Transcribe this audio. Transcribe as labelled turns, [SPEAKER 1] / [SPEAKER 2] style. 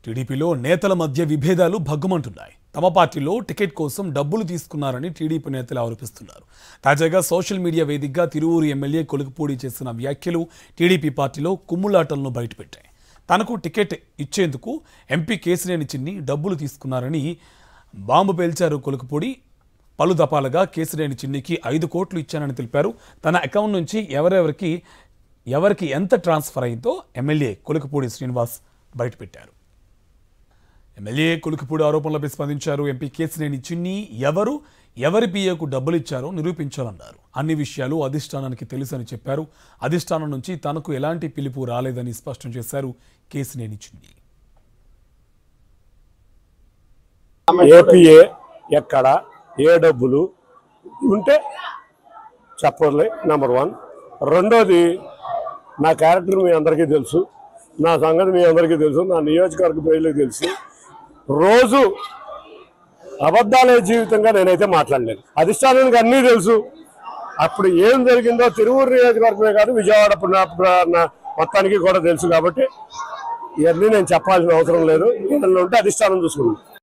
[SPEAKER 1] టీడీపీలో నేతల మధ్య విభేదాలు భగ్గుమంటున్నాయి. తమ పార్టీలో టికెట్ కోసం డబ్బులు తీసుకున్నారని టీడీపీ నేతలు ఆరోపిస్తున్నారు. తాజాగా సోషల్ మీడియా వేదికగా తిరువూరు ఎమ్మెల్యే కొలుకుపూడి చేసిన వ్యాఖ్యలు టీడీపీ పార్టీలో కుమ్ములాటలను బయటపెట్టాయి. తనకు టికెట్ ఇచ్చేందుకు ఎంపీ కేశినేని చిన్ని డబ్బులు తీసుకున్నారని బాంబు పేల్చారు కొలుకుపూడి. పలు దఫాలుగా కేశినేని చిన్నికి 5 కోట్లు ఇచ్చానని తెలిపారు. తన అకౌంట్ నుంచి ఎవరికి ఎంత ట్రాన్స్ఫర్ అయిందో ఎమ్మెల్యే కొలుకుపూడి శ్రీనివాస్ బయటపెట్టారు. ఎమ్మెల్యే కొలుకుపూడి ఆరోపణలపై స్పందించారు. ఎంపీ కేశినేని చిన్ని ఎవరి పిఏకు డబ్బులు ఇచ్చారో నిరూపించాలన్నారు. అన్ని విషయాలు అధిష్టానానికి తెలుసని చెప్పారు. అధిష్టానం నుంచి తనకు ఎలాంటి పిలుపు రాలేదని స్పష్టం చేశారు కేశినేని చిన్ని.
[SPEAKER 2] ఏపీఏ ఎక్కడ ఏ డబ్బులు ఉంటే చెప్పలే. నెంబర్ 1. రెండోది, నా క్యారెక్టర్ మీ అందరికీ తెలుసు, నా సంగతి మీ అందరికీ తెలుసు, నా నియోజకవర్గ ప్రజలకు తెలుసు. రోజు అబద్ధాలే జీవితంగా నేనైతే మాట్లాడలేదు. అధిష్టానానికి అన్నీ తెలుసు. అప్పుడు ఏం జరిగిందో తిరువూరు నియోజకవర్గమే కాదు, విజయవాడ మొత్తానికి కూడా తెలుసు. కాబట్టి ఇవన్నీ నేను చెప్పాల్సిన అవసరం లేదు. ఏదైనా ఉంటే అధిష్టానం చూసుకుంటాను.